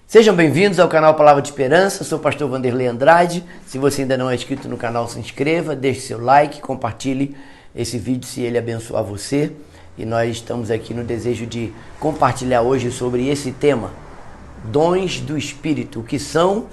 Sejam bem-vindos ao canal Palavra de Esperança, sou o pastor Vanderlei Andrade. Se você ainda não é inscrito no canal, se inscreva, deixe seu like, compartilhe esse vídeo se ele abençoar você. E nós estamos aqui no desejo de compartilhar hoje sobre esse tema, dons do Espírito, o que são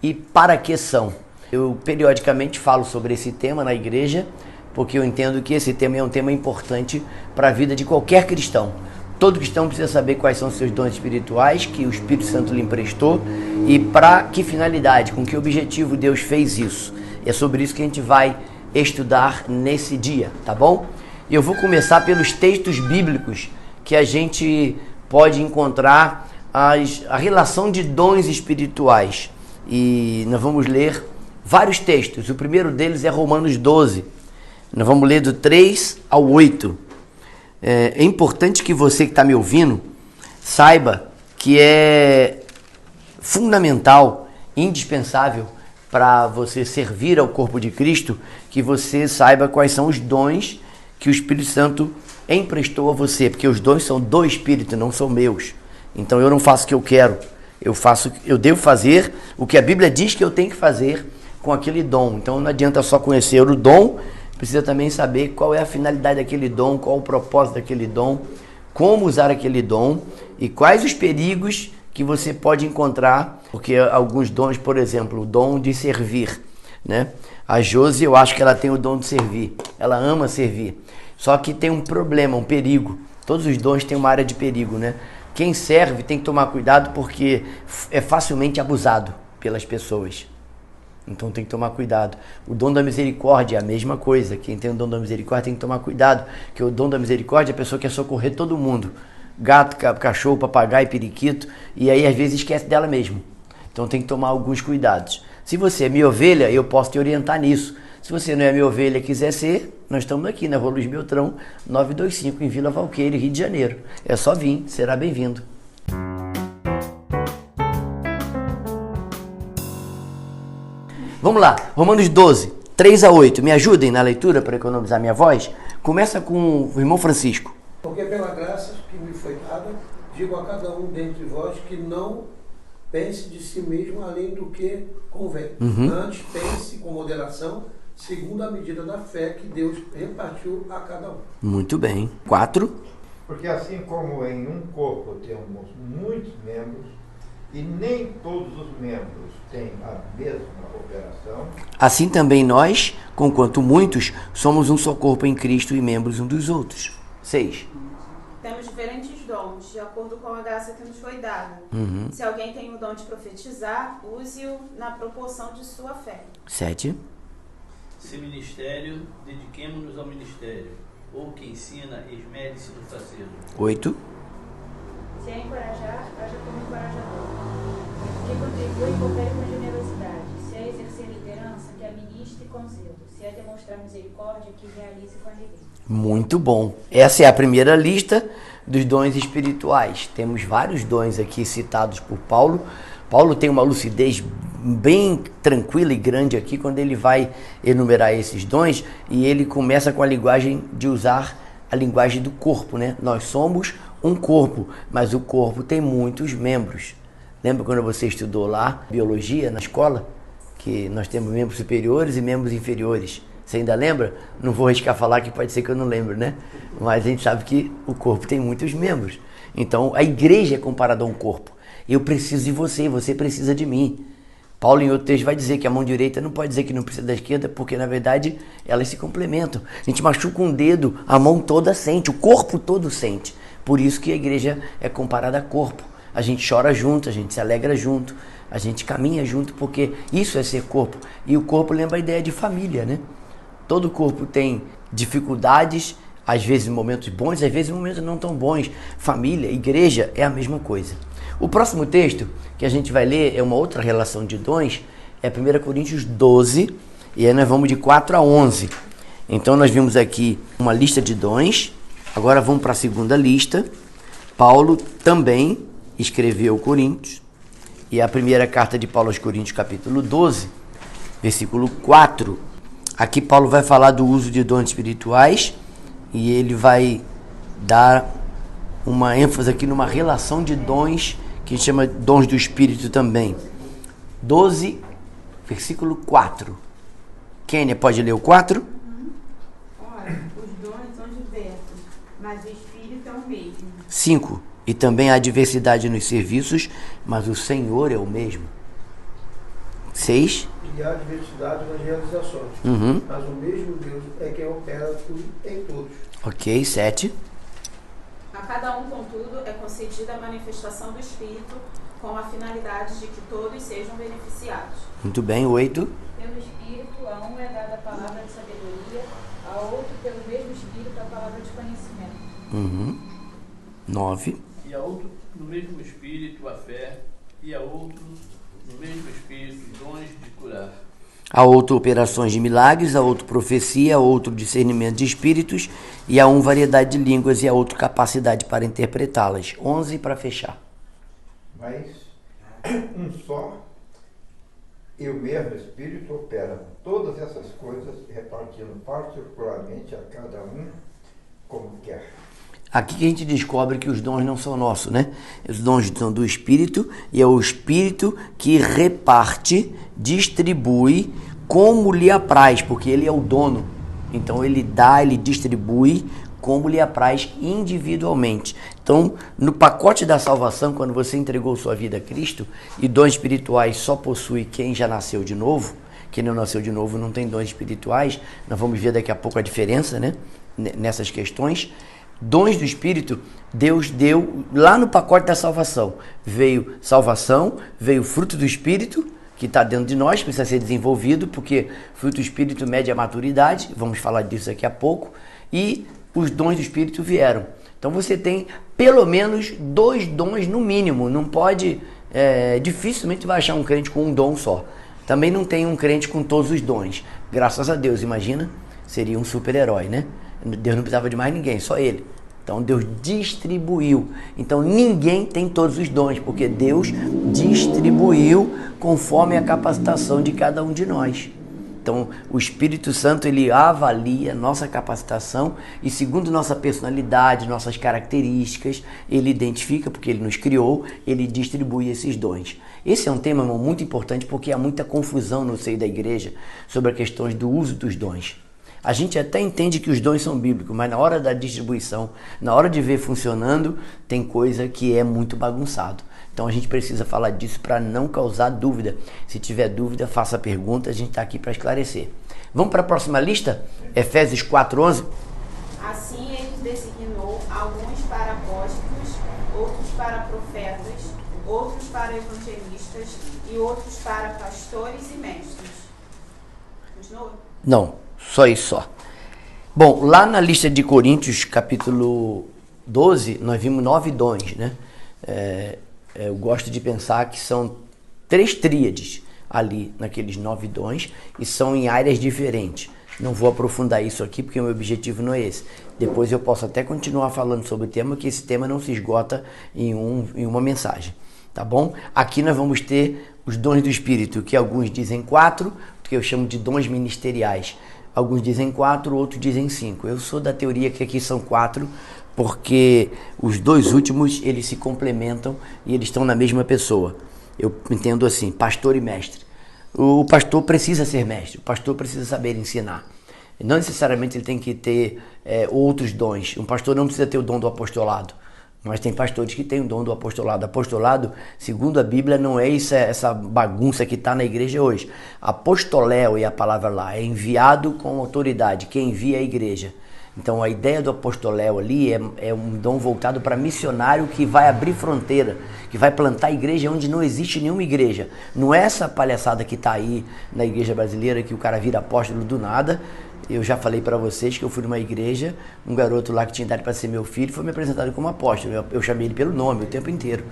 e para que são. Eu periodicamente falo sobre esse tema na igreja, porque eu entendo que esse tema é um tema importante para a vida de qualquer cristão. Todo cristão precisa saber quais são os seus dons espirituais que o Espírito Santo lhe emprestou e para que finalidade, com que objetivo Deus fez isso. E é sobre isso que a gente vai estudar nesse dia, tá bom? Eu vou começar pelos textos bíblicos que a gente pode encontrar a relação de dons espirituais. E nós vamos ler vários textos. O primeiro deles é Romanos 12. Nós vamos ler do 3 ao 8. É importante que você que está me ouvindo saiba que é fundamental, indispensável para você servir ao corpo de Cristo, que você saiba quais são os dons que o Espírito Santo emprestou a você, porque os dons são do Espírito, não são meus. Então eu não faço o que eu quero, eu devo fazer o que a Bíblia diz que eu tenho que fazer com aquele dom. Então não adianta só conhecer o dom, precisa também saber qual é a finalidade daquele dom, qual o propósito daquele dom, como usar aquele dom e quais os perigos que você pode encontrar, porque alguns dons, por exemplo, o dom de servir, né? A Josi, eu acho que ela tem o dom de servir, ela ama servir, só que tem um problema, um perigo. Todos os dons têm uma área de perigo, né? Quem serve tem que tomar cuidado porque é facilmente abusado pelas pessoas. Então tem que tomar cuidado. O dom da misericórdia é a mesma coisa. Quem tem o dom da misericórdia tem que tomar cuidado, porque o dom da misericórdia é a pessoa que quer socorrer todo mundo. Gato, cachorro, papagaio, periquito, e aí às vezes esquece dela mesmo. Então tem que tomar alguns cuidados. Se você é minha ovelha, eu posso te orientar nisso. Se você não é minha ovelha e quiser ser, nós estamos aqui na Rua Luiz Beltrão, 925, em Vila Valqueire, Rio de Janeiro. É só vir, será bem-vindo. Vamos lá, Romanos 12, 3 a 8. Me ajudem na leitura para economizar minha voz. Começa com o irmão Francisco. Porque pela graça que me foi dada, digo a cada um dentre vós que não pense de si mesmo além do que convém. Antes pense com moderação, segundo a medida da fé que Deus repartiu a cada um. Muito bem. 4. Porque assim como em um corpo temos muitos membros, e nem todos os membros têm a mesma operação, assim também nós, conquanto muitos, somos um só corpo em Cristo e membros uns dos outros. 6. Temos diferentes dons, de acordo com a graça que nos foi dada. Se alguém tem o dom de profetizar, use-o na proporção de sua fé. 7. Se ministério, dediquemo-nos ao ministério. Ou que ensina, esmere-se no fazê-lo. 8. Se é encorajar, haja como encorajador. Que contribui e coopere com generosidade. Se é exercer liderança, que a ministre com zelo. Se é demonstrar misericórdia, que realize com alegria. Muito bom. Essa é a primeira lista dos dons espirituais. Temos vários dons aqui citados por Paulo. Paulo tem uma lucidez bem tranquila e grande aqui quando ele vai enumerar esses dons, e ele começa com a linguagem de usar a linguagem do corpo, né? Nós somos um corpo, mas o corpo tem muitos membros. Lembra quando você estudou lá biologia na escola? Que nós temos membros superiores e membros inferiores. Você ainda lembra? Não vou arriscar falar que pode ser que eu não lembro, né? Mas a gente sabe que o corpo tem muitos membros. Então a igreja é comparada a um corpo. Eu preciso de você, você precisa de mim. Paulo em outro texto vai dizer que a mão direita não pode dizer que não precisa da esquerda, porque na verdade elas se complementam. A gente machuca um dedo, a mão toda sente, o corpo todo sente. Por isso que a igreja é comparada a corpo. A gente chora junto, a gente se alegra junto, a gente caminha junto, porque isso é ser corpo. E o corpo lembra a ideia de família, né? Todo corpo tem dificuldades, às vezes momentos bons, às vezes momentos não tão bons. Família, igreja é a mesma coisa. O próximo texto que a gente vai ler é uma outra relação de dons, é 1 Coríntios 12, e aí nós vamos de 4 a 11. Então nós vimos aqui uma lista de dons. Agora vamos para a segunda lista. Paulo também escreveu Coríntios, e a primeira carta de Paulo aos Coríntios, capítulo 12, versículo 4. Aqui Paulo vai falar do uso de dons espirituais, e ele vai dar uma ênfase aqui numa relação de dons que que a gente chama dons do Espírito também. 12, versículo 4. Kênia, pode ler o 4? Ora, os dons são diversos, mas o Espírito é o mesmo. 5. E também há diversidade nos serviços, mas o Senhor é o mesmo. 6. E há diversidade nas realizações. Mas o mesmo Deus é quem opera tudo em todos. Ok, 7. A cada um, contudo, é concedida a manifestação do Espírito com a finalidade de que todos sejam beneficiados. Muito bem, 8. Pelo Espírito, a um é dada a palavra de sabedoria, a outro, pelo mesmo Espírito, a palavra de conhecimento. 9. E a outro, no mesmo Espírito, a fé, e a outro, no mesmo Espírito, dons de curar. A outro, operações de milagres, a outro, profecia, a outro, discernimento de espíritos, e a um, variedade de línguas, e a outro, capacidade para interpretá-las. 11 para fechar. Mas um só e o mesmo Espírito opera todas essas coisas, repartindo particularmente a cada um como quer. Aqui que a gente descobre que os dons não são nossos, né? Os dons são do Espírito, e é o Espírito que reparte, distribui como lhe apraz, porque ele é o dono. Então ele dá, ele distribui como lhe apraz individualmente. Então, no pacote da salvação, quando você entregou sua vida a Cristo, e dons espirituais só possui quem já nasceu de novo, quem não nasceu de novo não tem dons espirituais, nós vamos ver daqui a pouco a diferença, né? Nessas questões. Dons do Espírito, Deus deu lá no pacote da salvação. Veio salvação, veio fruto do Espírito, que está dentro de nós, precisa ser desenvolvido, porque fruto do Espírito mede a maturidade, vamos falar disso daqui a pouco, e os dons do Espírito vieram. Então você tem pelo menos 2 dons no mínimo, não pode, dificilmente vai achar um crente com um dom só. Também não tem um crente com todos os dons, graças a Deus, imagina, seria um super-herói, né? Deus não precisava de mais ninguém, só ele. Então Deus distribuiu. Então ninguém tem todos os dons, porque Deus distribuiu conforme a capacitação de cada um de nós. Então o Espírito Santo, ele avalia nossa capacitação e segundo nossa personalidade, nossas características, ele identifica, porque ele nos criou, ele distribui esses dons. Esse é um tema, irmão, muito importante, porque há muita confusão no seio da igreja sobre as questões do uso dos dons. A gente até entende que os dons são bíblicos, mas na hora da distribuição, na hora de ver funcionando, tem coisa que é muito bagunçado. Então a gente precisa falar disso para não causar dúvida. Se tiver dúvida, faça pergunta, a gente está aqui para esclarecer. Vamos para a próxima lista? Efésios 4:11. Assim ele designou alguns para apóstolos, outros para profetas, outros para evangelistas e outros para pastores e mestres. Continua? Não, só isso só. Bom, lá na lista de Coríntios, capítulo 12, nós vimos 9 dons, né? Eu gosto de pensar que são 3 tríades ali naqueles 9 dons e são em áreas diferentes. Não vou aprofundar isso aqui porque o meu objetivo não é esse. Depois eu posso até continuar falando sobre o tema, que esse tema não se esgota em uma mensagem, tá bom? Aqui nós vamos ter os dons do Espírito, que alguns dizem 4, que eu chamo de dons ministeriais. Alguns dizem 4, outros dizem 5. Eu sou da teoria que aqui são 4, porque os 2 últimos, eles se complementam e eles estão na mesma pessoa. Eu entendo assim, pastor e mestre. O pastor precisa ser mestre, o pastor precisa saber ensinar. Não necessariamente ele tem que ter outros dons. Um pastor não precisa ter o dom do apostolado, mas tem pastores que têm o dom do apostolado. Apostolado, segundo a Bíblia, não é essa bagunça que está na igreja hoje. Apostoléu é a palavra lá, é enviado com autoridade, quem envia é a igreja. Então a ideia do apostoléu ali é um dom voltado para missionário que vai abrir fronteira, que vai plantar igreja onde não existe nenhuma igreja. Não é essa palhaçada que está aí na igreja brasileira que o cara vira apóstolo do nada. Eu já falei para vocês que eu fui numa igreja, um garoto lá que tinha idade para ser meu filho foi me apresentado como apóstolo. Eu chamei ele pelo nome o tempo inteiro.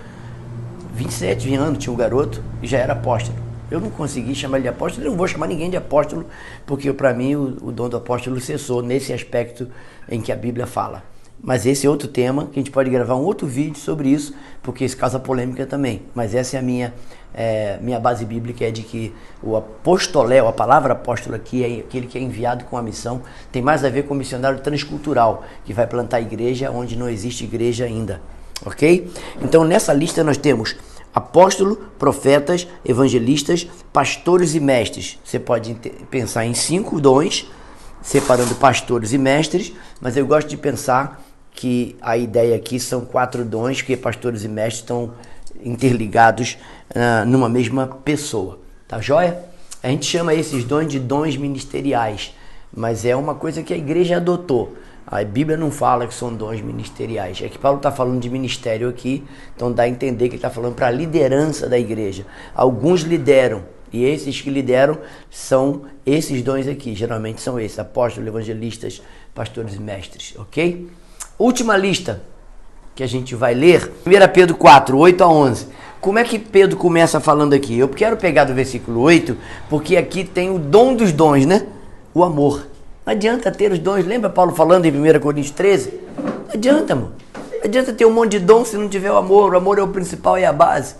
27 anos tinha um garoto e já era apóstolo. Eu não consegui chamar ele de apóstolo, eu não vou chamar ninguém de apóstolo, porque para mim o dom do apóstolo cessou nesse aspecto em que a Bíblia fala. Mas esse é outro tema, que a gente pode gravar um outro vídeo sobre isso, porque isso causa polêmica também. Mas essa é a minha base bíblica, é de que o apostoléu, a palavra apóstolo aqui, é aquele que é enviado com a missão, tem mais a ver com o missionário transcultural, que vai plantar igreja onde não existe igreja ainda. Ok? Então nessa lista nós temos apóstolo, profetas, evangelistas, pastores e mestres. Você pode pensar em 5 dons, separando pastores e mestres, mas eu gosto de pensar que a ideia aqui são 4 dons, que pastores e mestres estão interligados numa mesma pessoa. Tá joia? A gente chama esses dons de dons ministeriais, mas é uma coisa que a igreja adotou. A Bíblia não fala que são dons ministeriais. É que Paulo está falando de ministério aqui, então dá a entender que ele está falando para a liderança da igreja. Alguns lideram, e esses que lideram são esses dons aqui, geralmente são esses, apóstolos, evangelistas, pastores e mestres, ok? Última lista que a gente vai ler, 1 Pedro 4, 8 a 11. Como é que Pedro começa falando aqui? Eu quero pegar do versículo 8, porque aqui tem o dom dos dons, né? O amor. Não adianta ter os dons. Lembra Paulo falando em 1 Coríntios 13? Não adianta, mano. Não adianta ter um monte de dom se não tiver o amor. O amor é o principal e a base.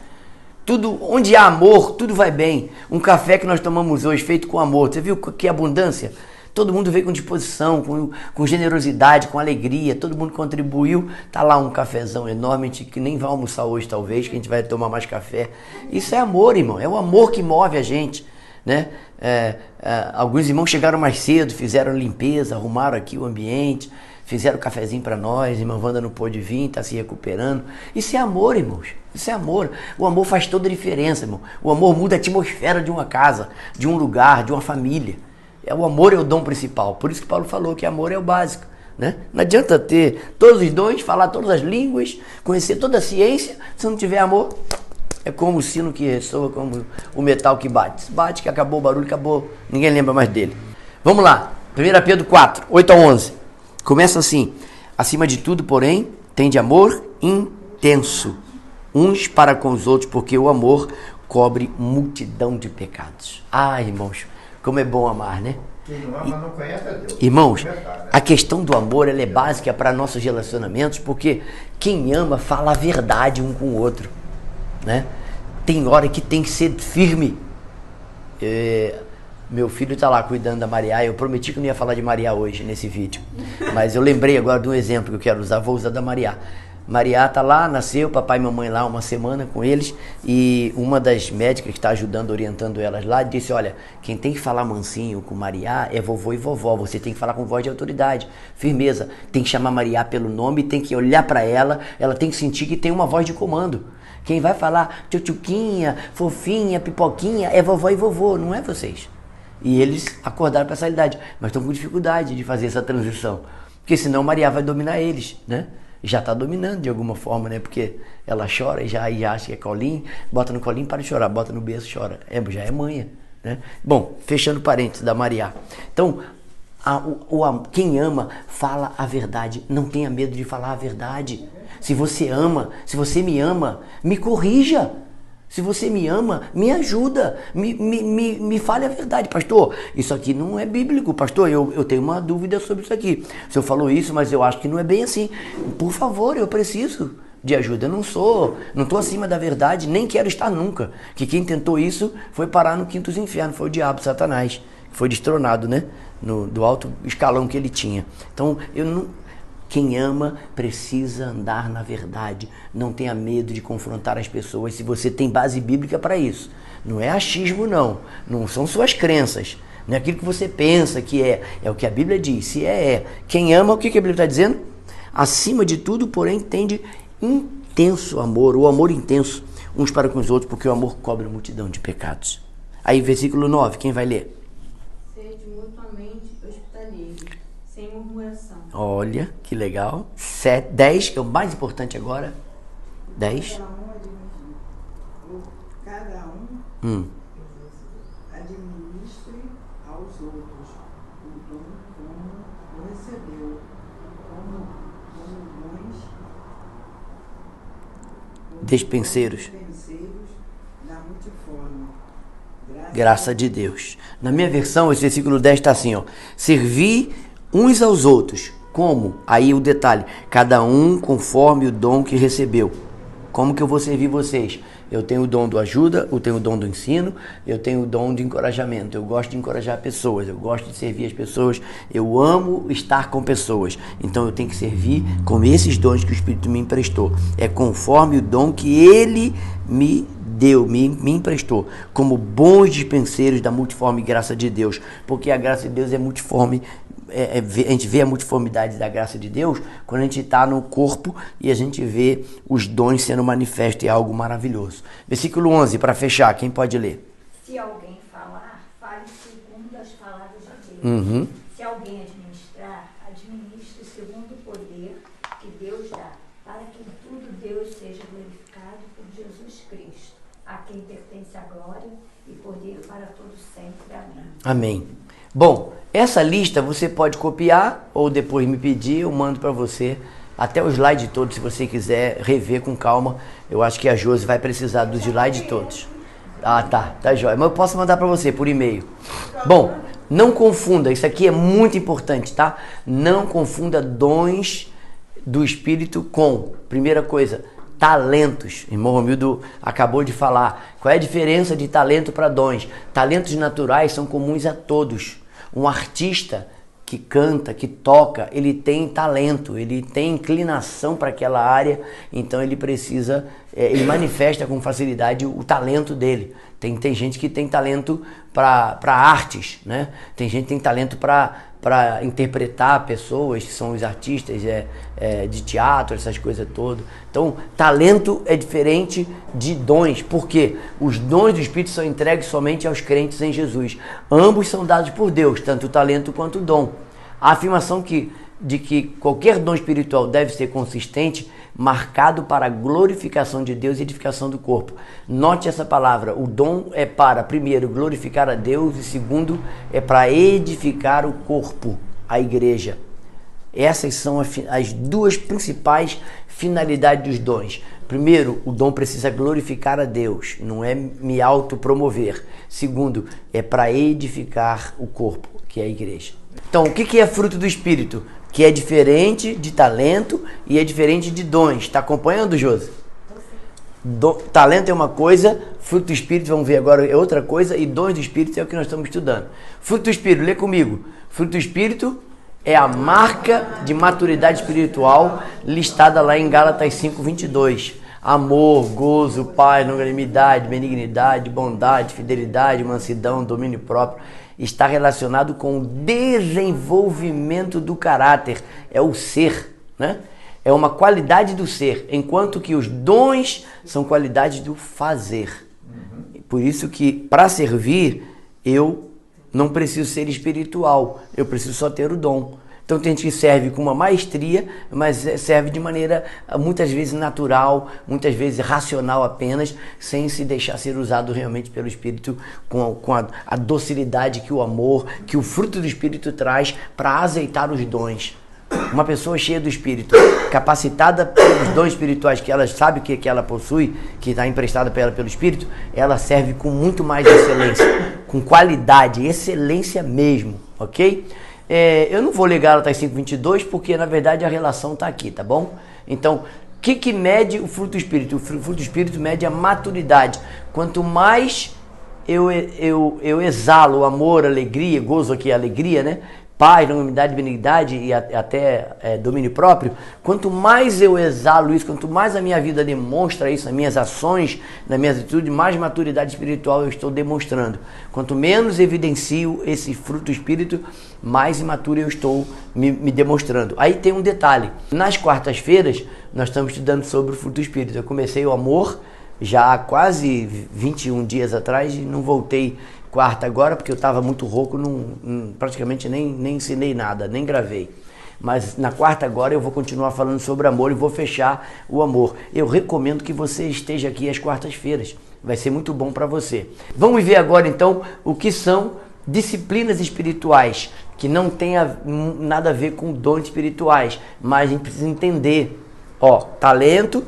Tudo, onde há amor, tudo vai bem. Um café que nós tomamos hoje, feito com amor. Você viu que abundância? Todo mundo veio com disposição, com generosidade, com alegria. Todo mundo contribuiu. Tá lá um cafezão enorme, que nem vai almoçar hoje talvez, que a gente vai tomar mais café. Isso é amor, irmão. É o amor que move a gente, né? Alguns irmãos chegaram mais cedo, fizeram limpeza, arrumaram aqui o ambiente, fizeram cafezinho para nós. Irmã Wanda não pôde vir, está se recuperando. Isso é amor, irmãos. Isso é amor. O amor faz toda a diferença, irmão. O amor muda a atmosfera de uma casa, de um lugar, de uma família. O amor é o dom principal. Por isso que Paulo falou que amor é o básico, né? Não adianta ter todos os dons, falar todas as línguas, conhecer toda a ciência, se não tiver amor. É como o sino que ressoa, como o metal que bate. Bate, que acabou o barulho, acabou. Ninguém lembra mais dele. Vamos lá. 1 Pedro 4, 8 a 11. Começa assim. Acima de tudo, porém, tende amor intenso, uns para com os outros, porque o amor cobre multidão de pecados. Ah, irmãos, como é bom amar, né? Quem não ama não conhece a Deus. Irmãos, a questão do amor ela é básica para nossos relacionamentos, porque quem ama fala a verdade um com o outro, né? Tem hora que tem que ser firme. Meu filho está lá cuidando da Maria. Eu prometi que não ia falar de Maria hoje nesse vídeo, mas eu lembrei agora de um exemplo que eu quero usar. Vou usar da Maria. Maria está lá, nasceu, papai e mamãe lá uma semana com eles, e uma das médicas que está ajudando, orientando elas lá, disse: olha, quem tem que falar mansinho com Maria é vovô e vovó, você tem que falar com voz de autoridade, firmeza, tem que chamar Maria pelo nome, tem que olhar para ela, ela tem que sentir que tem uma voz de comando. Quem vai falar tchutchuquinha, fofinha, pipoquinha, é vovó e vovô, não é vocês. E eles acordaram para essa realidade, mas estão com dificuldade de fazer essa transição, porque senão Maria vai dominar eles, né? Já está dominando de alguma forma, né? Porque ela chora e já acha que é colinho, bota no colinho, para de chorar, bota no berço, chora. Já é manha, né? Bom, fechando parênteses da Maria. Então, quem ama, fala a verdade. Não tenha medo de falar a verdade. Se você ama, se você me ama, me corrija. Se você me ama, me ajuda, me fale a verdade. Pastor, isso aqui não é bíblico. Pastor, eu tenho uma dúvida sobre isso aqui. O senhor falou isso, mas eu acho que não é bem assim. Por favor, eu preciso de ajuda. Eu não estou acima da verdade, nem quero estar nunca. Que quem tentou isso foi parar no quinto dos infernos, foi o diabo, Satanás. Foi destronado, né? Do alto escalão que ele tinha. Então, quem ama precisa andar na verdade. Não tenha medo de confrontar as pessoas se você tem base bíblica para isso. Não é achismo, não. Não são suas crenças. Não é aquilo que você pensa que é. É o que a Bíblia diz. Se é. Quem ama, o que a Bíblia está dizendo? Acima de tudo, porém, tende intenso amor, o amor intenso, uns para com os outros, porque o amor cobre a multidão de pecados. Aí, versículo 9, quem vai ler? Sede mutuamente hospitaleiros, sem murmuração. Olha, que legal. 10, que é o mais importante agora. 10. Cada um administre aos outros o dom como recebeu, como bons Despenseiros da multiforme graça de Deus. Na minha versão, esse versículo 10 está assim, ó. Servir uns aos outros. Como? Aí o detalhe. Cada um conforme o dom que recebeu. Como que eu vou servir vocês? Eu tenho o dom do ajuda, eu tenho o dom do ensino, eu tenho o dom de encorajamento. Eu gosto de encorajar pessoas, eu gosto de servir as pessoas, eu amo estar com pessoas. Então eu tenho que servir com esses dons que o Espírito me emprestou. É conforme o dom que Ele me deu, me emprestou, como bons dispenseiros da multiforme graça de Deus. Porque a graça de Deus é multiforme. A gente vê a multiformidade da graça de Deus quando a gente está no corpo e a gente vê os dons sendo manifestos, é algo maravilhoso. Versículo 11, para fechar, quem pode ler? Se alguém falar, fale segundo as palavras de Deus. Se alguém administrar, administre segundo o poder que Deus dá, para que tudo Deus seja glorificado por Jesus Cristo, a quem pertence a glória e poder para todos sempre. Amém. Amém. Bom, essa lista você pode copiar ou depois me pedir, eu mando para você até o slide todo, se você quiser rever com calma. Eu acho que a Josi vai precisar dos slides todos. Ah, tá jóia. Mas eu posso mandar para você por e-mail. Bom, não confunda, isso aqui é muito importante, tá? Não confunda dons do Espírito com, primeira coisa, talentos. O irmão Romildo acabou de falar. Qual é a diferença de talento para dons? Talentos naturais são comuns a todos. Um artista que canta, que toca, ele tem talento, ele tem inclinação para aquela área, então ele precisa, ele manifesta com facilidade o talento dele. Tem gente que tem talento para artes, né? Tem gente que tem talento para interpretar pessoas, que são os artistas de teatro, essas coisas todas. Então, talento é diferente de dons, porque os dons do Espírito são entregues somente aos crentes em Jesus. Ambos são dados por Deus, tanto o talento quanto o dom. A afirmação de que qualquer dom espiritual deve ser consistente, marcado para a glorificação de Deus e edificação do corpo. Note essa palavra, o dom é para, primeiro, glorificar a Deus e segundo, é para edificar o corpo, a igreja. Essas são as duas principais finalidades dos dons. Primeiro, o dom precisa glorificar a Deus, não é me autopromover. Segundo, é para edificar o corpo, que é a igreja. Então, o que é fruto do Espírito? Que é diferente de talento e é diferente de dons. Está acompanhando, Josi? Talento é uma coisa, fruto do Espírito, vamos ver agora, é outra coisa, e dons do Espírito é o que nós estamos estudando. Fruto do Espírito, lê comigo. Fruto do Espírito é a marca de maturidade espiritual listada lá em Gálatas 5:22. Amor, gozo, paz, longanimidade, benignidade, bondade, fidelidade, mansidão, domínio próprio. Está relacionado com o desenvolvimento do caráter, é o ser, né? É uma qualidade do ser, enquanto que os dons são qualidades do fazer. Por isso que, para servir, eu não preciso ser espiritual, eu preciso só ter o dom. Então tem gente que serve com uma maestria, mas serve de maneira muitas vezes natural, muitas vezes racional apenas, sem se deixar ser usado realmente pelo Espírito com a docilidade que o amor, que o fruto do Espírito traz para azeitar os dons. Uma pessoa cheia do Espírito, capacitada pelos dons espirituais que ela sabe que ela possui, que está emprestada para ela pelo Espírito, ela serve com muito mais excelência, com qualidade, excelência mesmo, ok? Eu não vou ler Gálatas 5:22 porque na verdade a relação está aqui, tá bom? Então, o que mede o fruto do Espírito? O fruto do Espírito mede a maturidade. Quanto mais eu exalo amor, alegria, gozo aqui, alegria, né? Paz, longanimidade, benignidade e até domínio próprio, quanto mais eu exalo isso, quanto mais a minha vida demonstra isso, as minhas ações, nas minhas atitudes, mais maturidade espiritual eu estou demonstrando. Quanto menos evidencio esse fruto do Espírito, mais imaturo eu estou me demonstrando. Aí tem um detalhe, nas quartas-feiras nós estamos estudando sobre o fruto do Espírito. Eu comecei o amor já há quase 21 dias atrás e não voltei quarta agora, porque eu estava muito rouco, praticamente nem ensinei nada, nem gravei. Mas na quarta agora eu vou continuar falando sobre amor e vou fechar o amor. Eu recomendo que você esteja aqui às quartas-feiras, vai ser muito bom para você. Vamos ver agora então o que são disciplinas espirituais, que não tem nada a ver com dons espirituais, mas a gente precisa entender. Talento,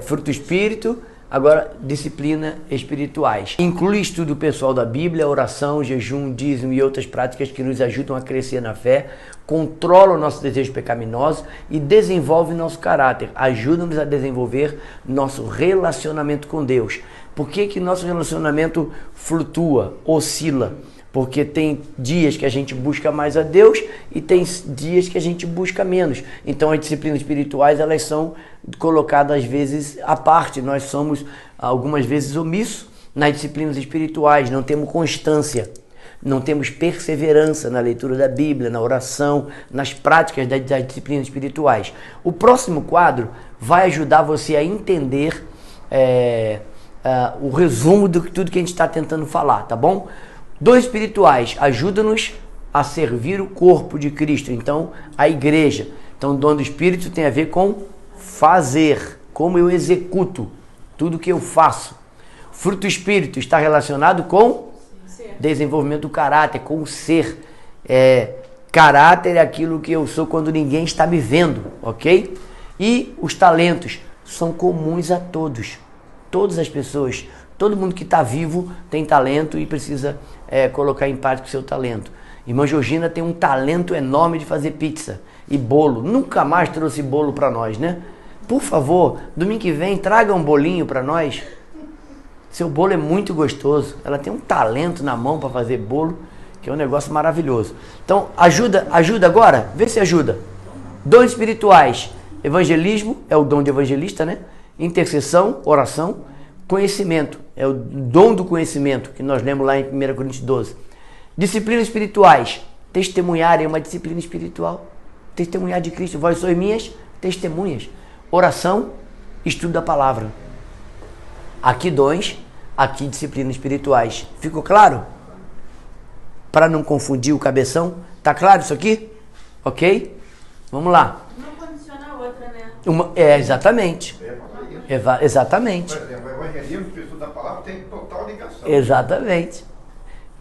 fruto do Espírito, Agora, disciplinas espirituais. Inclui estudo pessoal da Bíblia, oração, jejum, dízimo e outras práticas que nos ajudam a crescer na fé, controlam nossos desejos pecaminosos e desenvolve nosso caráter. Ajuda-nos a desenvolver nosso relacionamento com Deus. Por que nosso relacionamento flutua, oscila? Porque tem dias que a gente busca mais a Deus e tem dias que a gente busca menos. Então as disciplinas espirituais, elas são colocadas às vezes à parte. Nós somos algumas vezes omissos nas disciplinas espirituais, não temos constância, não temos perseverança na leitura da Bíblia, na oração, nas práticas das disciplinas espirituais. O próximo quadro vai ajudar você a entender o resumo de tudo que a gente está tentando falar, tá bom? Dons espirituais ajudam-nos a servir o corpo de Cristo, então a igreja. Então o dom do Espírito tem a ver com fazer, como eu executo tudo que eu faço. Fruto do Espírito está relacionado com desenvolvimento do caráter, com o ser. Caráter é aquilo que eu sou quando ninguém está me vendo, ok? E os talentos são comuns a todos. Todas as pessoas, todo mundo que está vivo tem talento e precisa colocar em prática o seu talento. Irmã Georgina tem um talento enorme de fazer pizza e bolo. Nunca mais trouxe bolo para nós, né? Por favor, domingo que vem, traga um bolinho para nós. Seu bolo é muito gostoso. Ela tem um talento na mão para fazer bolo, que é um negócio maravilhoso. Então, ajuda agora? Vê se ajuda. Dons espirituais. Evangelismo é o dom de evangelista, né? Intercessão, oração. Conhecimento, é o dom do conhecimento, que nós lemos lá em 1 Coríntios 12. Disciplinas espirituais. Testemunhar é uma disciplina espiritual. Testemunhar de Cristo. Vós sois minhas testemunhas. Oração, estudo da palavra. Aqui dons, aqui disciplinas espirituais. Ficou claro? Para não confundir o cabeção. Tá claro isso aqui? Ok? Vamos lá. Uma condiciona a outra, né? Exatamente. Exatamente. Por exemplo, o evangelismo, o estudo da palavra tem total ligação. Exatamente.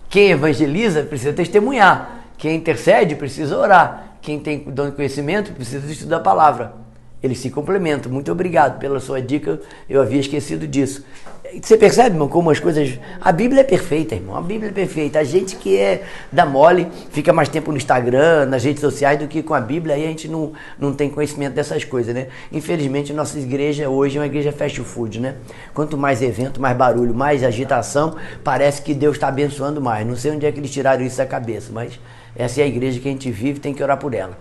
Quem evangeliza precisa testemunhar. Quem intercede precisa orar. Quem tem dom de conhecimento precisa estudar a palavra. Eles se complementam. Muito obrigado pela sua dica. Eu havia esquecido disso. Você percebe, irmão, como as coisas... A Bíblia é perfeita, irmão. A Bíblia é perfeita. A gente que dá mole, fica mais tempo no Instagram, nas redes sociais, do que com a Bíblia. Aí a gente não tem conhecimento dessas coisas, né? Infelizmente, nossa igreja hoje é uma igreja fast food, né? Quanto mais evento, mais barulho, mais agitação, parece que Deus está abençoando mais. Não sei onde é que eles tiraram isso da cabeça, mas essa é a igreja que a gente vive, tem que orar por ela.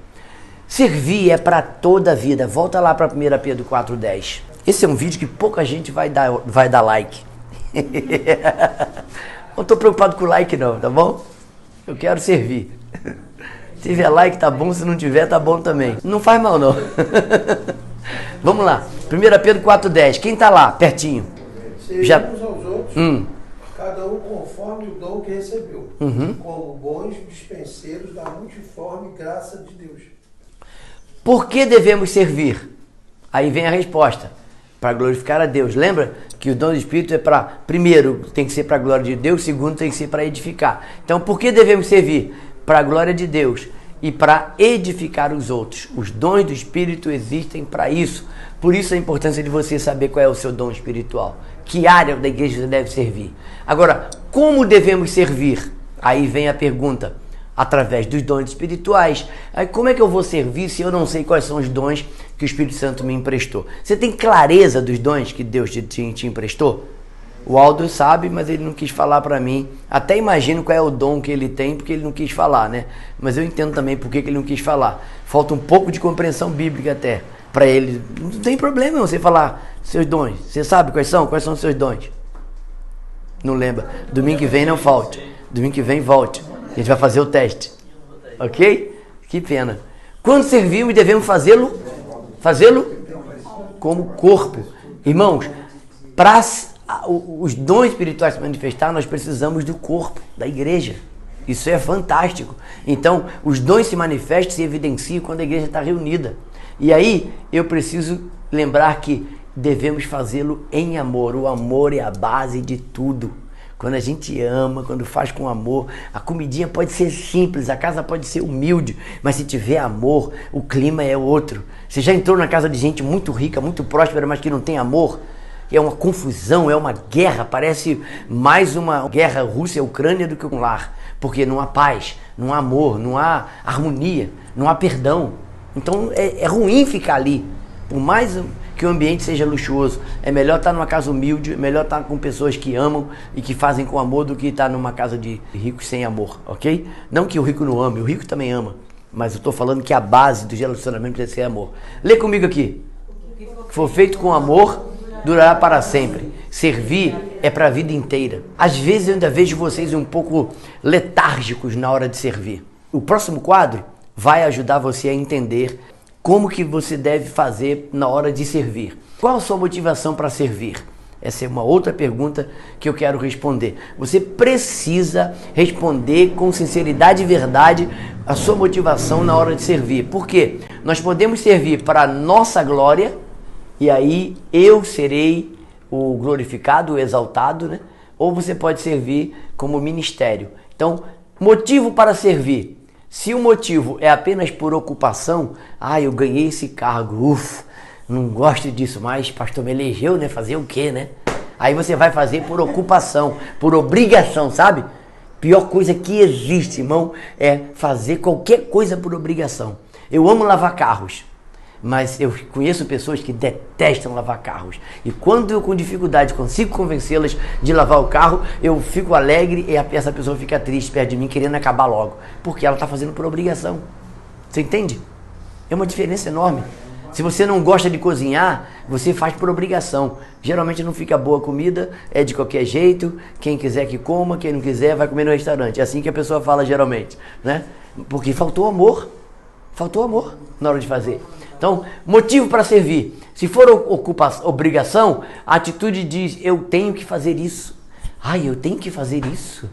Servir é para toda a vida. Volta lá para 1 Pedro 4,10. Esse é um vídeo que pouca gente vai dar like. Não estou preocupado com o like não, tá bom? Eu quero servir. Se tiver like tá bom, se não tiver tá bom também. Não faz mal não. Vamos lá. 1 Pedro 4,10. Quem tá lá, pertinho? Servimos aos outros, cada um conforme o dom que recebeu, como bons dispenseiros da multiforme graça de Deus. Por que devemos servir? Aí vem a resposta. Para glorificar a Deus. Lembra que o dom do Espírito é para, primeiro, tem que ser para a glória de Deus, segundo, tem que ser para edificar. Então, por que devemos servir? Para a glória de Deus e para edificar os outros. Os dons do Espírito existem para isso. Por isso a importância de você saber qual é o seu dom espiritual. Que área da igreja você deve servir. Agora, como devemos servir? Aí vem a pergunta. Através dos dons espirituais. Aí como é que eu vou servir se eu não sei quais são os dons que o Espírito Santo me emprestou? Você tem clareza dos dons que Deus te emprestou? O Aldo sabe, mas ele não quis falar para mim. Até imagino qual é o dom que ele tem, porque ele não quis falar, né? Mas eu entendo também por que ele não quis falar. Falta um pouco de compreensão bíblica até para ele. Não tem problema você falar seus dons. Você sabe quais são? Quais são os seus dons? Não lembra? Domingo que vem não falte. Domingo que vem volte. A gente vai fazer o teste. Ok? Que pena. Quando servimos, devemos fazê-lo como corpo. Irmãos, para os dons espirituais se manifestar, nós precisamos do corpo, da igreja. Isso é fantástico. Então, os dons se manifestam, se evidenciam quando a igreja está reunida. E aí, eu preciso lembrar que devemos fazê-lo em amor. O amor é a base de tudo. Quando a gente ama, quando faz com amor, a comidinha pode ser simples, a casa pode ser humilde, mas se tiver amor, o clima é outro. Você já entrou na casa de gente muito rica, muito próspera, mas que não tem amor? é uma confusão, é uma guerra, parece mais uma guerra Rússia-Ucrânia do que um lar, porque não há paz, não há amor, não há harmonia, não há perdão. Então é ruim ficar ali, por mais que o ambiente seja luxuoso. É melhor estar numa casa humilde, é melhor estar com pessoas que amam e que fazem com amor do que estar numa casa de ricos sem amor, ok? Não que o rico não ame, o rico também ama, mas eu estou falando que a base do relacionamento precisa ser amor. Lê comigo aqui. Que for feito com amor, durará para sempre. Servir é para a vida inteira. Às vezes eu ainda vejo vocês um pouco letárgicos na hora de servir. O próximo quadro vai ajudar você a entender como que você deve fazer na hora de servir. Qual a sua motivação para servir? Essa é uma outra pergunta que eu quero responder. Você precisa responder com sinceridade e verdade a sua motivação na hora de servir. Por quê? Nós podemos servir para a nossa glória, e aí eu serei o glorificado, o exaltado, né? Ou você pode servir como ministério. Então, motivo para servir. Se o motivo é apenas por ocupação, eu ganhei esse cargo, não gosto disso mais, pastor me elegeu, né? Fazer o quê, né? Aí você vai fazer por ocupação, por obrigação, sabe? Pior coisa que existe, irmão, é fazer qualquer coisa por obrigação. Eu amo lavar carros, mas eu conheço pessoas que detestam lavar carros. E quando eu com dificuldade consigo convencê-las de lavar o carro, eu fico alegre e essa pessoa fica triste perto de mim, querendo acabar logo. Porque ela está fazendo por obrigação. Você entende? É uma diferença enorme. Se você não gosta de cozinhar, você faz por obrigação. Geralmente não fica boa a comida, é de qualquer jeito. Quem quiser que coma, quem não quiser vai comer no restaurante. É assim que a pessoa fala geralmente, né? Porque faltou amor. Faltou amor na hora de fazer. Então, motivo para servir. Se for obrigação, a atitude diz, eu tenho que fazer isso. Eu tenho que fazer isso.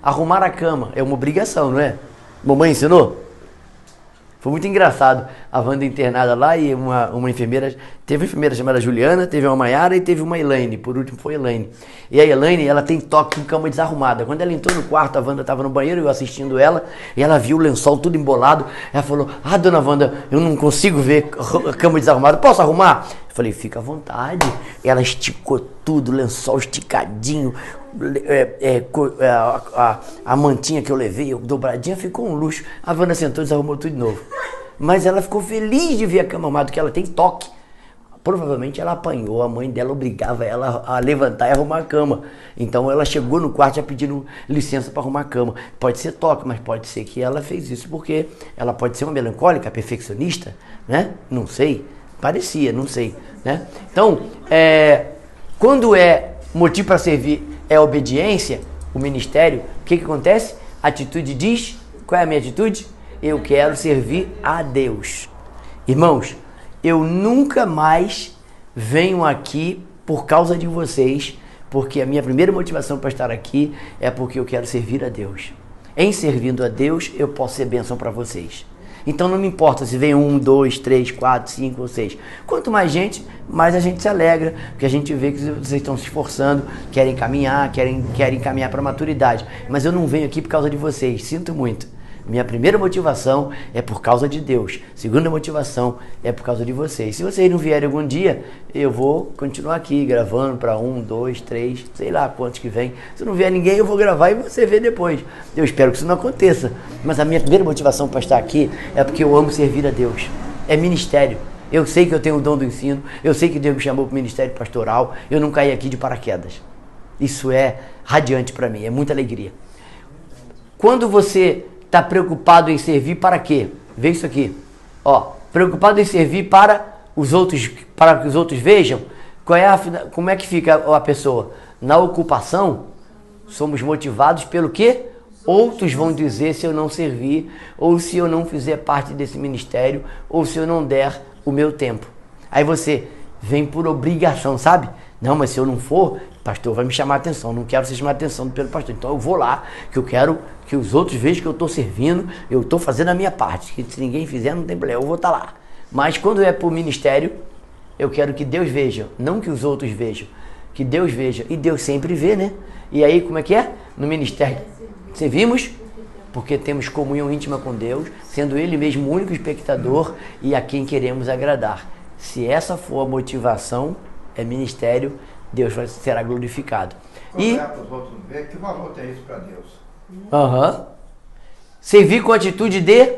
Arrumar a cama é uma obrigação, não é? Mamãe ensinou? Foi muito engraçado. A Wanda internada lá e uma enfermeira... Teve uma enfermeira chamada Juliana, teve uma Maiara e teve uma Elaine. Por último foi a Elaine. E a Elaine, ela tem toque com cama desarrumada. Quando ela entrou no quarto, a Wanda estava no banheiro, eu assistindo ela, e ela viu o lençol tudo embolado. Ela falou, dona Wanda, eu não consigo ver a cama desarrumada, posso arrumar? Eu falei, fica à vontade. Ela esticou tudo, lençol esticadinho, a mantinha que eu levei, dobradinha, ficou um luxo. A Wanda sentou e desarrumou tudo de novo. Mas ela ficou feliz de ver a cama arrumada, porque ela tem toque. Provavelmente ela apanhou, a mãe dela obrigava ela a levantar e arrumar a cama. Então ela chegou no quarto já pedindo licença para arrumar a cama. Pode ser toque, mas pode ser que ela fez isso porque ela pode ser uma melancólica, perfeccionista, né? Não sei, parecia, não sei, né? Então, quando é motivo para servir é obediência, o ministério, o que acontece? A atitude diz, qual é a minha atitude? Eu quero servir a Deus. Irmãos, eu nunca mais venho aqui por causa de vocês, porque a minha primeira motivação para estar aqui é porque eu quero servir a Deus. Em servindo a Deus, eu posso ser bênção para vocês. Então não me importa se vem 1, 2, 3, 4, 5 ou 6. Quanto mais gente, mais a gente se alegra, porque a gente vê que vocês estão se esforçando, querem caminhar, querem caminhar para a maturidade. Mas eu não venho aqui por causa de vocês, sinto muito. Minha primeira motivação é por causa de Deus. Segunda motivação é por causa de vocês. Se vocês não vierem algum dia, eu vou continuar aqui gravando para 1, 2, 3, sei lá quantos que vem. Se não vier ninguém, eu vou gravar e você vê depois. Eu espero que isso não aconteça. Mas a minha primeira motivação para estar aqui é porque eu amo servir a Deus. É ministério. Eu sei que eu tenho o dom do ensino. Eu sei que Deus me chamou para o ministério pastoral. Eu não caí aqui de paraquedas. Isso é radiante para mim. É muita alegria. Quando você está preocupado em servir para quê? Vê isso aqui. Preocupado em servir para os outros, para que os outros vejam. Como é que fica a pessoa? Na ocupação, somos motivados pelo quê? Outros vão dizer se eu não servir, ou se eu não fizer parte desse ministério, ou se eu não der o meu tempo. Aí você vem por obrigação, sabe? Não, mas se eu não for, pastor vai me chamar a atenção, não quero ser chamado a atenção pelo pastor, então eu vou lá, que eu quero que os outros vejam que eu estou servindo, eu estou fazendo a minha parte, que se ninguém fizer não tem problema, eu vou estar lá. Mas quando é para o ministério, eu quero que Deus veja, não que os outros vejam, que Deus veja, e Deus sempre vê, né? E aí como é que é? No ministério, servimos porque temos comunhão íntima com Deus, sendo Ele mesmo o único espectador e a quem queremos agradar. Se essa for a motivação, é ministério, Deus será glorificado. Como E é para os outros ver, que valor tem isso para Deus? Servir com atitude de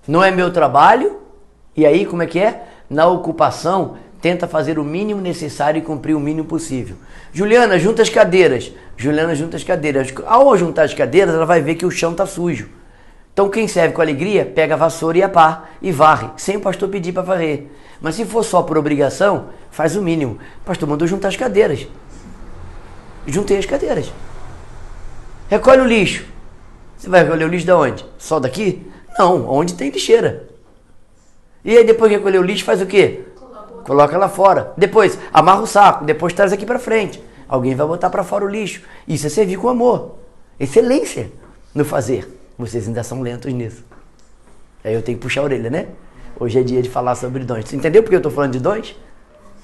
não é meu trabalho, e aí como é que é? Na ocupação, tenta fazer o mínimo necessário e cumprir o mínimo possível. Juliana, junta as cadeiras. Juliana junta as cadeiras. Ao juntar as cadeiras, ela vai ver que o chão está sujo. Então quem serve com alegria, pega a vassoura e a pá e varre, sem o pastor pedir para varrer. Mas se for só por obrigação, faz o mínimo. O pastor mandou juntar as cadeiras. Juntei as cadeiras. Recolhe o lixo. Você vai recolher o lixo de onde? Só daqui? Não, onde tem lixeira. E aí depois que recolher o lixo, faz o quê? Coloca lá fora. Depois, amarra o saco. Depois traz aqui para frente. Alguém vai botar para fora o lixo. Isso é servir com amor. Excelência no fazer. Vocês ainda são lentos nisso. Aí eu tenho que puxar a orelha, né? Hoje é dia de falar sobre dons. Você entendeu porque eu estou falando de dons?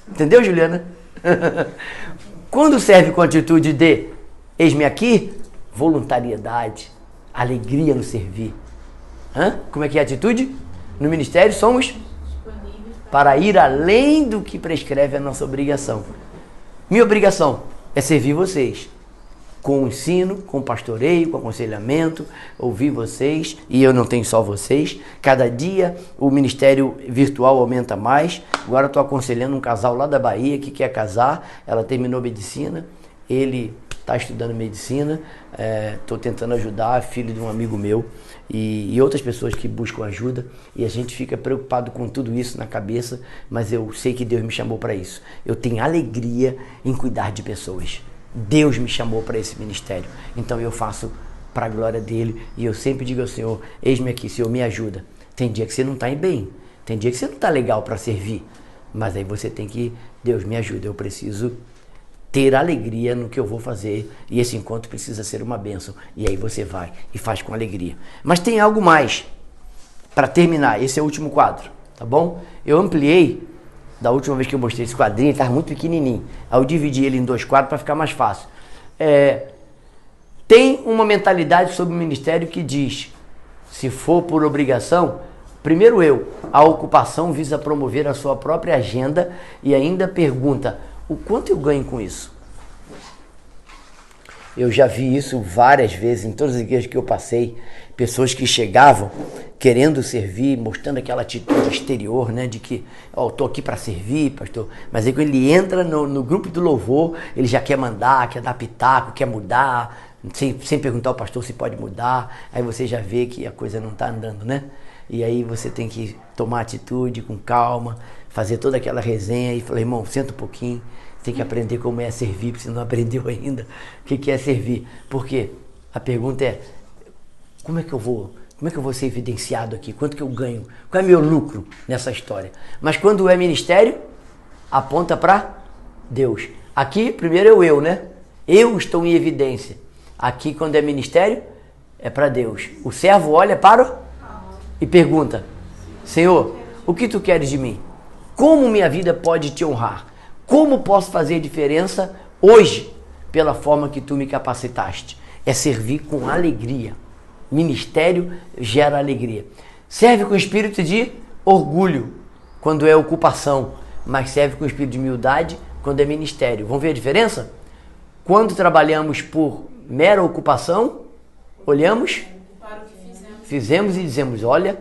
Entendeu, Juliana? Quando serve com atitude de eis-me aqui, voluntariedade, alegria no servir. Como é que é a atitude? No ministério somos para ir além do que prescreve a nossa obrigação. Minha obrigação é servir vocês. Com o ensino, com o pastoreio, com o aconselhamento, ouvir vocês, e eu não tenho só vocês. Cada dia o ministério virtual aumenta mais. Agora estou aconselhando um casal lá da Bahia que quer casar, ela terminou medicina, ele está estudando medicina, estou tentando ajudar, filho de um amigo meu, e outras pessoas que buscam ajuda, e a gente fica preocupado com tudo isso na cabeça, mas eu sei que Deus me chamou para isso. Eu tenho alegria em cuidar de pessoas. Deus me chamou para esse ministério, então eu faço para a glória dele, e eu sempre digo ao Senhor, eis-me aqui, Senhor, me ajuda. Tem dia que você não está bem, tem dia que você não está legal para servir, mas aí você tem que, Deus me ajuda, eu preciso ter alegria no que eu vou fazer, e esse encontro precisa ser uma bênção, e aí você vai e faz com alegria. Mas tem algo mais, para terminar, esse é o último quadro, tá bom? Eu ampliei. Da última vez que eu mostrei esse quadrinho, ele estava muito pequenininho. Aí eu dividi ele em 2 quadros para ficar mais fácil. Tem uma mentalidade sobre o ministério que diz, se for por obrigação, primeiro a ocupação visa promover a sua própria agenda e ainda pergunta, o quanto eu ganho com isso? Eu já vi isso várias vezes em todas as igrejas que eu passei, pessoas que chegavam querendo servir, mostrando aquela atitude exterior, né, de que, estou aqui para servir, pastor, mas aí quando ele entra no grupo do louvor, ele já quer mandar, quer dar pitaco, quer mudar, sem perguntar ao pastor se pode mudar, aí você já vê que a coisa não está andando, né? E aí você tem que tomar atitude com calma, fazer toda aquela resenha e falar, irmão, senta um pouquinho, tem que aprender como é servir, porque você não aprendeu ainda o que é servir. Porque a pergunta é, como é que eu vou ser evidenciado aqui? Quanto que eu ganho? Qual é meu lucro nessa história? Mas quando é ministério, aponta para Deus. Aqui, primeiro eu, né? Eu estou em evidência. Aqui, quando é ministério, é para Deus. O servo olha para e pergunta, Senhor, o que tu queres de mim? Como minha vida pode te honrar? Como posso fazer diferença hoje pela forma que tu me capacitaste? É servir com alegria. Ministério gera alegria. Serve com espírito de orgulho quando é ocupação, mas serve com espírito de humildade quando é ministério. Vamos ver a diferença? Quando trabalhamos por mera ocupação, olhamos, fizemos e dizemos, olha,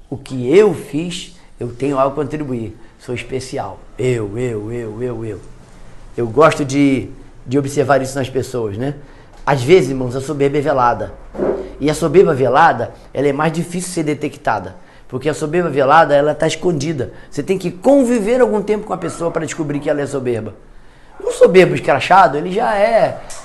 o que eu fiz, eu tenho algo a contribuir. Sou especial. Eu. Eu gosto de observar isso nas pessoas, né? Às vezes, irmãos, a soberba é velada. E a soberba velada, ela é mais difícil de ser detectada. Porque a soberba velada, ela está escondida. Você tem que conviver algum tempo com a pessoa para descobrir que ela é soberba. O soberbo escrachado, ele já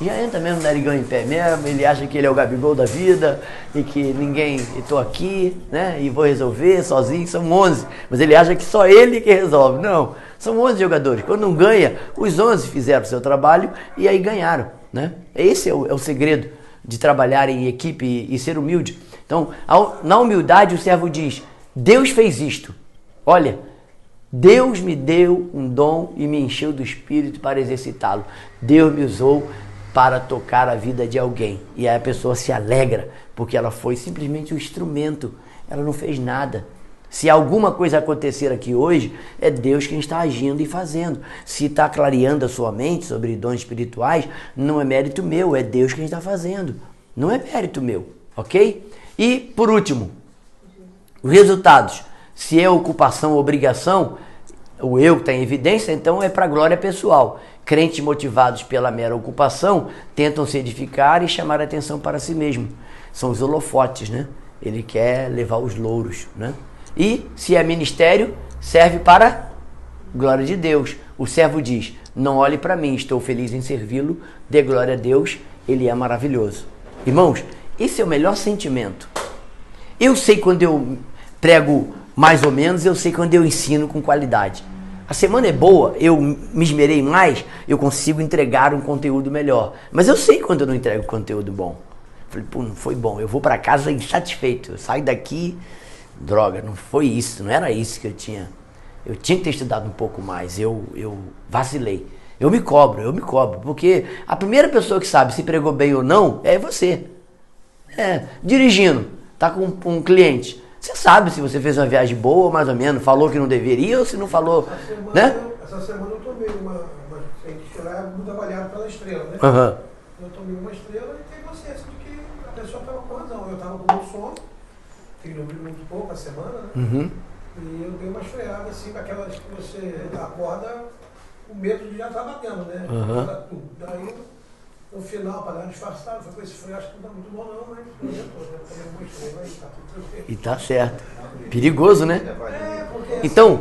entra mesmo narigão em pé mesmo, ele acha que ele é o Gabigol da vida e que ninguém, estou aqui, né, e vou resolver sozinho, são 11, mas ele acha que só ele que resolve. Não, são 11 jogadores, quando não ganha, os 11 fizeram o seu trabalho e aí ganharam, né? Esse é o segredo de trabalhar em equipe e ser humilde. Então, na humildade o servo diz, Deus fez isto, olha, Deus me deu um dom e me encheu do Espírito para exercitá-lo. Deus me usou para tocar a vida de alguém. E aí a pessoa se alegra, porque ela foi simplesmente um instrumento. Ela não fez nada. Se alguma coisa acontecer aqui hoje, é Deus quem está agindo e fazendo. Se está clareando a sua mente sobre dons espirituais, não é mérito meu, é Deus quem está fazendo. Não é mérito meu, ok? E, por último, os resultados. Se é ocupação ou obrigação, o eu que está em evidência, então é para a glória pessoal. Crentes motivados pela mera ocupação tentam se edificar e chamar a atenção para si mesmo. São os holofotes, né? Ele quer levar os louros, né? E se é ministério, serve para glória de Deus. O servo diz, não olhe para mim, estou feliz em servi-lo, dê glória a Deus, ele é maravilhoso. Irmãos, esse é o melhor sentimento. Eu sei quando eu prego mais ou menos, eu sei quando eu ensino com qualidade. A semana é boa, eu me esmerei mais, eu consigo entregar um conteúdo melhor. Mas eu sei quando eu não entrego conteúdo bom. Falei, pô, não foi bom, eu vou para casa insatisfeito, eu saio daqui, droga, não foi isso, não era isso que eu tinha. Eu tinha que ter estudado um pouco mais, eu vacilei. Eu me cobro, porque a primeira pessoa que sabe se pregou bem ou não é você. Dirigindo, tá com um cliente. Você sabe se você fez uma viagem boa ou mais ou menos, falou que não deveria ou se não falou, Essa semana eu tomei uma muito avaliada pela estrela, né? Uhum. Eu tomei uma estrela e tenho consciência de que a pessoa estava com razão. Eu estava com muito sono, fiz dormir muito pouco a semana, né? Uhum. E eu dei uma esfriada assim, daquelas que você acorda, o medo de já estar batendo, né? Uhum. Daí, no final, para dar uma disfarçada, foi com esse frio, acho que não está muito bom não, mas eu já estou, né? Tomei uma estrela e está tudo tranquilo. E tá certo. Perigoso, né? Porque Então,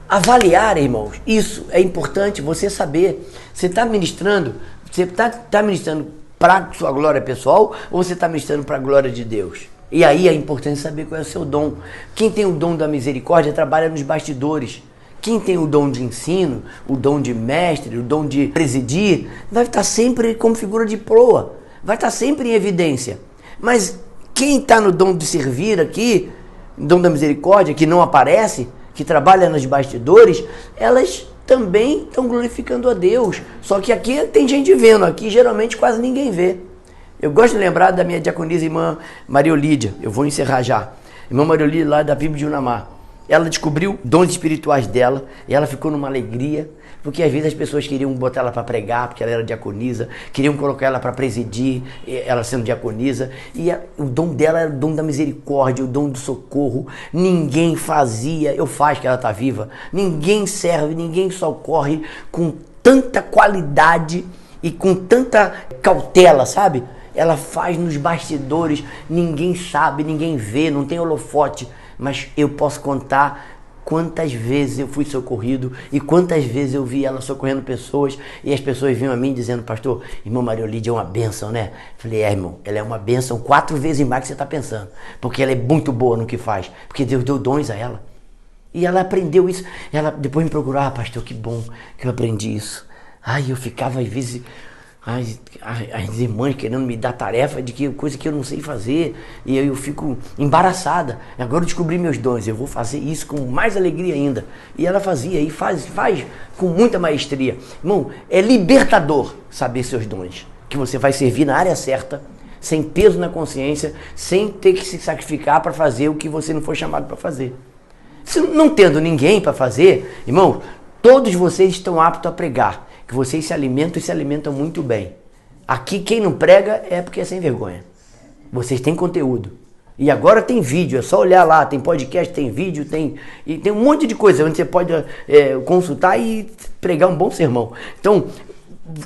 avaliar, irmãos, isso é importante você saber. Você está ministrando para sua glória pessoal ou você está ministrando para a glória de Deus? E aí é importante saber qual é o seu dom. Quem tem o dom da misericórdia trabalha nos bastidores. Quem tem o dom de ensino, o dom de mestre, o dom de presidir, vai estar sempre como figura de proa, vai estar sempre em evidência. Mas quem está no dom de servir aqui, dom da misericórdia, que não aparece, que trabalha nos bastidores, elas também estão glorificando a Deus. Só que aqui tem gente vendo, aqui geralmente quase ninguém vê. Eu gosto de lembrar da minha diaconisa irmã Maria Olídia, eu vou encerrar já. Irmã Maria Olídia lá da Bíblia de Unamar. Ela descobriu dons espirituais dela e ela ficou numa alegria, porque às vezes as pessoas queriam botar ela para pregar, porque ela era diaconisa, queriam colocar ela para presidir, ela sendo diaconisa, e o dom dela era o dom da misericórdia, o dom do socorro. Ninguém fazia, eu faço que ela está viva, ninguém serve, ninguém socorre com tanta qualidade e com tanta cautela, sabe? Ela faz nos bastidores, ninguém sabe, ninguém vê, não tem holofote. Mas eu posso contar quantas vezes eu fui socorrido e quantas vezes eu vi ela socorrendo pessoas e as pessoas vinham a mim dizendo, pastor, irmã Maria Olídia é uma bênção, né? Falei, irmão, ela é uma bênção 4 vezes mais que você está pensando, porque ela é muito boa no que faz, porque Deus deu dons a ela. E ela aprendeu isso. Ela depois me procurou, pastor, que bom que eu aprendi isso. Eu ficava às vezes... as irmãs querendo me dar tarefa de coisa que eu não sei fazer e eu fico embaraçada. Agora eu descobri meus dons, eu vou fazer isso com mais alegria ainda. E ela fazia e faz com muita maestria. Irmão, é libertador saber seus dons, que você vai servir na área certa, sem peso na consciência, sem ter que se sacrificar para fazer o que você não foi chamado para fazer. Se não tendo ninguém para fazer, irmão, todos vocês estão aptos a pregar, que vocês se alimentam e se alimentam muito bem. Aqui quem não prega é porque é sem vergonha. Vocês têm conteúdo. E agora tem vídeo, é só olhar lá, tem podcast, tem vídeo, tem um monte de coisa onde você pode consultar e pregar um bom sermão. Então,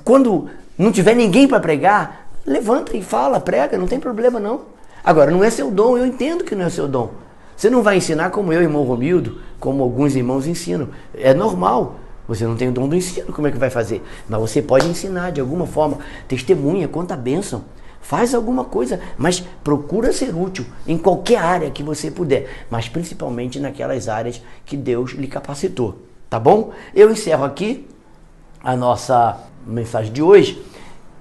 quando não tiver ninguém para pregar, levanta e fala, prega, não tem problema não. Agora, não é seu dom, eu entendo que não é seu dom. Você não vai ensinar como eu, irmão Romildo, como alguns irmãos ensinam. É normal. Você não tem o dom do ensino, como é que vai fazer? Mas você pode ensinar de alguma forma. Testemunha, conta a bênção. Faz alguma coisa, mas procura ser útil em qualquer área que você puder. Mas principalmente naquelas áreas que Deus lhe capacitou. Tá bom? Eu encerro aqui a nossa mensagem de hoje,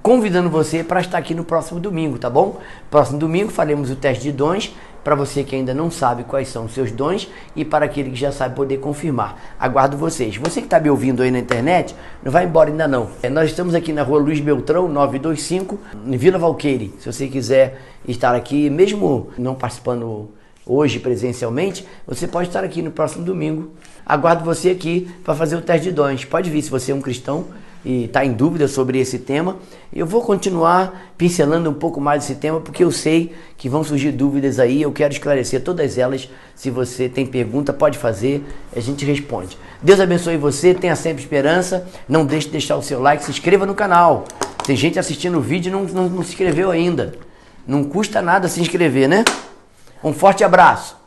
convidando você para estar aqui no próximo domingo, tá bom? Próximo domingo faremos o teste de dons, para você que ainda não sabe quais são os seus dons e para aquele que já sabe poder confirmar. Aguardo vocês. Você que está me ouvindo aí na internet, não vai embora ainda não. Nós estamos aqui na rua Luiz Beltrão, 925, em Vila Valqueire. Se você quiser estar aqui, mesmo não participando hoje presencialmente, você pode estar aqui no próximo domingo. Aguardo você aqui para fazer o teste de dons. Pode vir se você é um cristão e está em dúvida sobre esse tema. Eu vou continuar pincelando um pouco mais esse tema, porque eu sei que vão surgir dúvidas aí. Eu quero esclarecer todas elas. Se você tem pergunta, pode fazer, a gente responde. Deus abençoe você, tenha sempre esperança. Não deixe de deixar o seu like, se inscreva no canal. Tem gente assistindo o vídeo e não se inscreveu ainda. Não custa nada se inscrever, né? Um forte abraço.